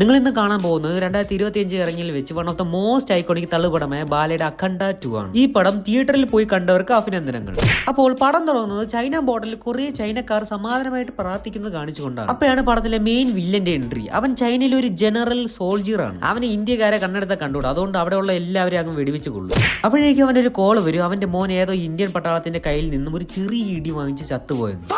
നിങ്ങൾ ഇന്ന് കാണാൻ പോകുന്നത് 2025 ഇറങ്ങിയിൽ വെച്ച് one of the most iconic തള്ളുപടമായ ബാലയുടെ അഖണ്ഡ 2 ആണ്. ഈ പടം തിയേറ്ററിൽ പോയി കണ്ടവർക്ക് അഭിനന്ദനങ്ങൾ. അപ്പോൾ പടം തുടങ്ങുന്നത് ചൈന ബോർഡറിൽ കുറെ ചൈനക്കാർ സമാധാനമായിട്ട് പ്രാർത്ഥിക്കുന്നത് കാണിച്ചുകൊണ്ടാണ്. അപ്പോഴാണ് പടത്തിലെ മെയിൻ വില്ലന്റെ എൻട്രി. അവൻ ചൈനയിലെ ഒരു ജനറൽ സോൾജിയർ ആണ്. അവന് ഇന്ത്യക്കാരെ കണ്ണെടുത്ത കണ്ടുകൂടാ, അതുകൊണ്ട് അവിടെയുള്ള എല്ലാവരും അങ്ങ് വെടിവെച്ച് കൊള്ളും. അപ്പോഴേക്കും അവനൊരു കോൾ വരും. അവന്റെ മോൻ ഏതോ ഇന്ത്യൻ പട്ടാളത്തിന്റെ കയ്യിൽ നിന്നും ഒരു ചെറിയ ഇടി വാങ്ങിച്ച് ചത്തുപോയെന്ന്.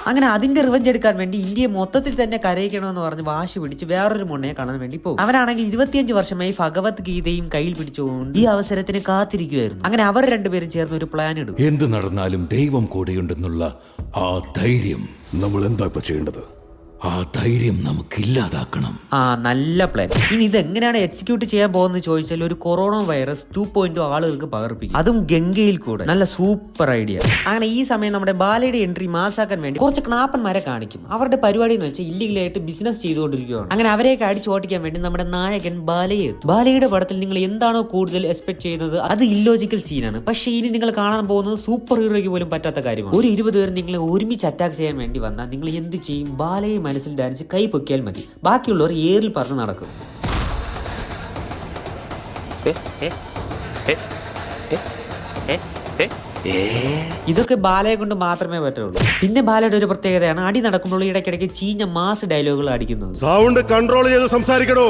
അങ്ങനെ അതിന്റെ റിവഞ്ച് എടുക്കാൻ വേണ്ടി ഇന്ത്യയെ മൊത്തത്തിൽ തന്നെ കരയിക്കണമെന്ന് പറഞ്ഞ് വാശി പിടിച്ച് വേറൊരു മൊണ്ണയെ കാണാൻ വേണ്ടി പോകും. അവനാണെങ്കിൽ 25 വർഷമായി ഭഗവത് ഗീതയും കയ്യിൽ പിടിച്ചുകൊണ്ട് ഈ അവസരത്തിന് കാത്തിരിക്കുമായിരുന്നു. അങ്ങനെ അവർ രണ്ടുപേരും ചേർന്ന് ഒരു പ്ലാൻ ഇടും. എന്ത് നടന്നാലും ദൈവം കൂടെയുണ്ടെന്നുള്ള ആ ധൈര്യം നമ്മൾ എന്താ ഇപ്പൊ ചെയ്യേണ്ടത്? ആ ധൈര്യം നമുക്ക് ഇല്ലാതാക്കണം. നല്ല പ്ലാൻ. ഇനി ഇതെങ്ങനെയാണ് എക്സിക്യൂട്ട് ചെയ്യാൻ പോകുന്നത് ചോദിച്ചാൽ ഒരു കൊറോണ വൈറസ് 2.0 ആളുകൾക്ക് പകർപ്പിക്കും, അതും ഗംഗയിൽ കൂടെ. നല്ല സൂപ്പർ ഐഡിയ. അങ്ങനെ ഈ സമയം നമ്മുടെ ബാലയുടെ എൻട്രി മാസാക്കാൻ വേണ്ടി കുറച്ച് ക്നാപ്പന്മാരെ കാണിക്കും. അവരുടെ പരിപാടി എന്ന് വെച്ചാൽ ഇല്ലീഗലായിട്ട് ബിസിനസ് ചെയ്തുകൊണ്ടിരിക്കുകയാണ്. അങ്ങനെ അവരെയൊക്കെ അടിച്ചോട്ടിക്കാൻ വേണ്ടി നമ്മുടെ നായകൻ ബാലയെ എത്തും. ബാലയുടെ പടത്തിൽ നിങ്ങൾ എന്താണോ കൂടുതൽ എക്സ്പെക്ട് ചെയ്യുന്നത് അത് ഇല്ലോജിക്കൽ സീനാണ്. പക്ഷേ ഇനി നിങ്ങൾ കാണാൻ പോകുന്നത് സൂപ്പർ ഹീറോയ്ക്ക് പോലും പറ്റാത്ത കാര്യമാണ്. ഒരു 20 പേർ നിങ്ങളെ ഒരുമിച്ച് അറ്റാക്ക് ചെയ്യാൻ വേണ്ടി വന്നാൽ നിങ്ങൾ എന്ത് ചെയ്യും? ബാലയെ മനസ്സിൽ ധരിച്ച് കൈ പൊക്കിയാൽ മതി. ബാക്കിയുള്ളവർ ഏറിൽ പറഞ്ഞ് നടക്കും. ഇതൊക്കെ ബാലയെ കൊണ്ട് മാത്രമേ പറ്റുള്ളൂ. പിന്നെ ബാലയുടെ ഒരു പ്രത്യേകതയാണ് അടി നടക്കുമ്പോൾ ഇടയ്ക്കിടയ്ക്ക് ചീഞ്ഞ മാസ് ഡയലോഗുകൾ അടിക്കുന്നത്. സൗണ്ട് കൺട്രോൾ ചെയ്ത് സംസാരിക്കണോ?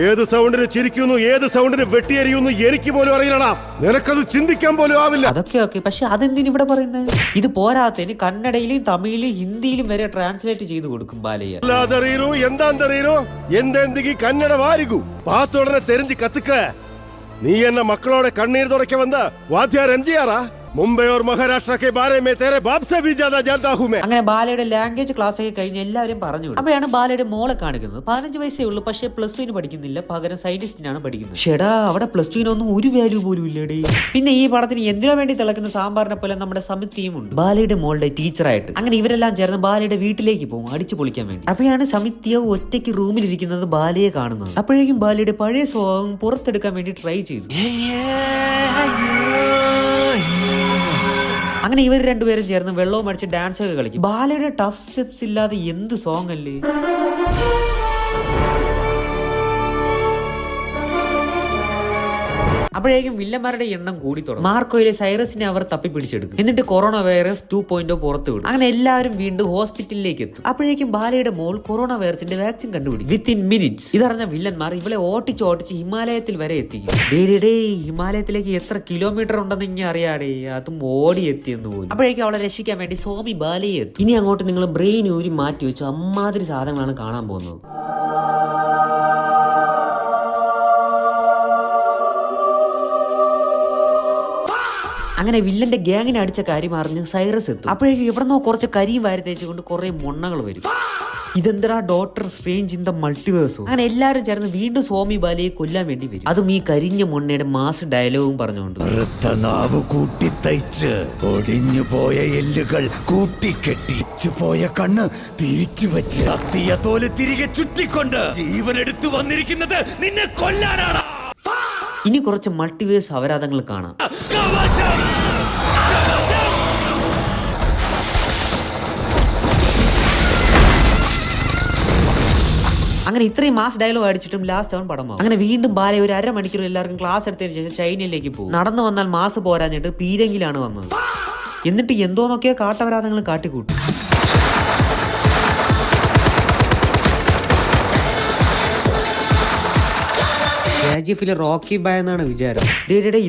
ഏത് സൗണ്ടിന് ചിരിക്കുന്നു, ഏത് സൗണ്ടിന് വെട്ടിയറിയുന്നു എനിക്ക് പോലും അറിയില്ലടാ. നിനക്കത് ചിന്തിക്കാൻ പോലും ആവില്ല. അതൊക്കെ പക്ഷെ അതെന്തിനു ഇവിടെ പറയുന്നത്? ഇത് പോരാത്തതിന് കന്നഡയിലും തമിഴിലും ഹിന്ദിയിലും വരെ ട്രാൻസ്ലേറ്റ് ചെയ്ത് കൊടുക്കും ബാലയ്യ. എന്തെന്തെങ്കിൽ കന്നഡ വാരികൂ പാത്തോടനെ തെരഞ്ഞു കത്തുക്ക. നീ എന്നെ മക്കളോടെ കണ്ണീർ തുടക്ക വന്ന വാദ്യാർ എംജിആറാ? മുംബൈ और महाराष्ट्र के बारे में तेरे बाप से भी ज्यादा जानता हूं मैं. അങ്ങനെ ബാലയുടെ ലാംഗ്വേജ് ക്ലാസ് ഒക്കെ കഴിഞ്ഞ് എല്ലാവരും പറഞ്ഞു. അപ്പോഴാണ് ബാലയുടെ മോളെ കാണിക്കുന്നത്. 15 വയസ്സേ ഉള്ളൂ, പക്ഷേ +2 പഠിക്കുന്നില്ല, പകരം സയന്റിസ്റ്റിനാണ് പഠിക്കുന്നത്. ഷെടാ, അവിടെ +2 ഒരു വാല്യൂ പോലും ഇല്ലേടേ. പിന്നെ ഈ പടത്തിന് എന്തിനു വേണ്ടി തിളക്കുന്ന സാമ്പാറിനെ പോലെ നമ്മുടെ സമിതിയും ഉണ്ട്, ബാലയുടെ മോളുടെ ടീച്ചറായിട്ട്. അങ്ങനെ ഇവരെല്ലാം ചേർന്ന് ബാലയുടെ വീട്ടിലേക്ക് പോകും അടിച്ചു പൊളിക്കാൻ വേണ്ടി. അപ്പോഴാണ് സമിതിയോ ഒറ്റയ്ക്ക് റൂമിലിരിക്കുന്നത് ബാലയെ കാണുന്നത്. അപ്പോഴേക്കും ബാലയുടെ പഴയ സ്വഭാവം പുറത്തെടുക്കാൻ വേണ്ടി ട്രൈ ചെയ്തു. അങ്ങനെ ഇവർ രണ്ടുപേരും ചേർന്ന് വെള്ളവും അടിച്ച് ഡാൻസ് ഒക്കെ കളിക്കും. ബാലയുടെ ടഫ് സ്റ്റെപ്സ് ഇല്ലാതെ എന്ത് സോങ് അല്ലേ. അപ്പോഴേക്കും വില്ലന്മാരുടെ എണ്ണം കൂടി തുടങ്ങും. മാർക്കോയിലെ സൈറസിനെ അവർ തപ്പിപ്പിടിച്ചെടുക്കും. എന്നിട്ട് കൊറോണ വൈറസ് 2.0 പുറത്തു വിടും. അങ്ങനെ എല്ലാവരും വീണ്ടും ഹോസ്പിറ്റലിലേക്ക് എത്തും. അപ്പോഴേക്കും ബാലയുടെ മോൾ കൊറോണ വൈറസിന്റെ വാക്സിൻ കണ്ടുപിടിക്കും വിത്തിൻ മിനിറ്റ്സ്. ഇതറിഞ്ഞ വില്ലന്മാർ ഇവളെ ഓട്ടിച്ച് ഹിമാലയത്തിൽ വരെ എത്തിക്കും. ഹിമാലയത്തിലേക്ക് എത്ര കിലോമീറ്റർ ഉണ്ടെന്ന് ഇങ്ങനെ അറിയാടേ, അതും ഓടി എത്തിയെന്ന് പോലും. അപ്പോഴേക്കും അവളെ രക്ഷിക്കാൻ വേണ്ടി സ്വാമി ബാലയെ എത്തും. ഇനി അങ്ങോട്ട് നിങ്ങൾ ബ്രെയിൻ ഊരി മാറ്റി വെച്ചു അമ്മാതിരി സാധനങ്ങളാണ് കാണാൻ പോകുന്നത്. അങ്ങനെ വില്ലന്റെ ഗ്യാങ്ങിനെ അടിച്ച കാര്യം അറിഞ്ഞ് സൈറസ് എത്തും. അപ്പോഴേക്കും എവിടെന്നോ കുറച്ച് കരിയും വാരി തേച്ചുകൊണ്ട് കുറെ മൊണ്ണകൾ വരും. ഇതെന്താ ഡോക്ടർ സ്ട്രേഞ്ച് ഇൻ ദ മൾട്ടിവേഴ്സോ? അങ്ങനെ എല്ലാവരും ചേർന്ന് വീണ്ടും സ്വാമി ബാലയെ കൊല്ലാൻ വേണ്ടി വരും. അതും ഈ കരിഞ്ഞ മൊണ്ണയുടെ മാസ് ഡയലോഗും പറഞ്ഞുകൊണ്ട്. ഒടിഞ്ഞു പോയ എല്ലുകൾ കൂട്ടിക്കെട്ടിച്ചു പോയ കണ്ണ് തിരിച്ചു വെച്ച് കത്തിയ തോല് തിരികെ ചുറ്റിക്കൊണ്ട് ജീവനെടുത്തു വന്നിരിക്കുന്നത് നിന്നെ കൊല്ലാനാണ്. ഇനി കുറച്ച് മൾട്ടിവേഴ്സ് അപരാധങ്ങൾ കാണാം. അങ്ങനെ ഇത്രയും മാസ് ഡയലോഗ് അടിച്ചിട്ടും ലാസ്റ്റ് അവൻ പടമാവും. അങ്ങനെ വീണ്ടും ബാല ഒരു അരമണിക്കൂർ എല്ലാവർക്കും ക്ലാസ് എടുത്തതിന് ശേഷം ചൈനയിലേക്ക് പോകും. നടന്നു വന്നാൽ മാസ് പോരാഞ്ഞിട്ട് പീരങ്കിലാണ് വന്നത്. എന്നിട്ട് എന്തോന്നൊക്കെയോ കാട്ടപരാധങ്ങൾ കാട്ടിക്കൂട്ടും. KGF-ലെ റോക്കി ബായ് എന്നാണ് വിചാരം.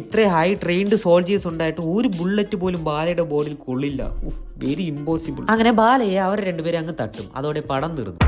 ഇത്ര ഹൈ ട്രെയിൻഡ് സോൾജേഴ്സ് ഉണ്ടായിട്ട് ഒരു ബുള്ളറ്റ് പോലും ബാലയുടെ ബോഡിയിൽ കൊള്ളില്ല. Very impossible. അങ്ങനെ ബാലയെ അവർ രണ്ടുപേരും അങ്ങ് തട്ടും. അതോടെ പടം തീർന്നു.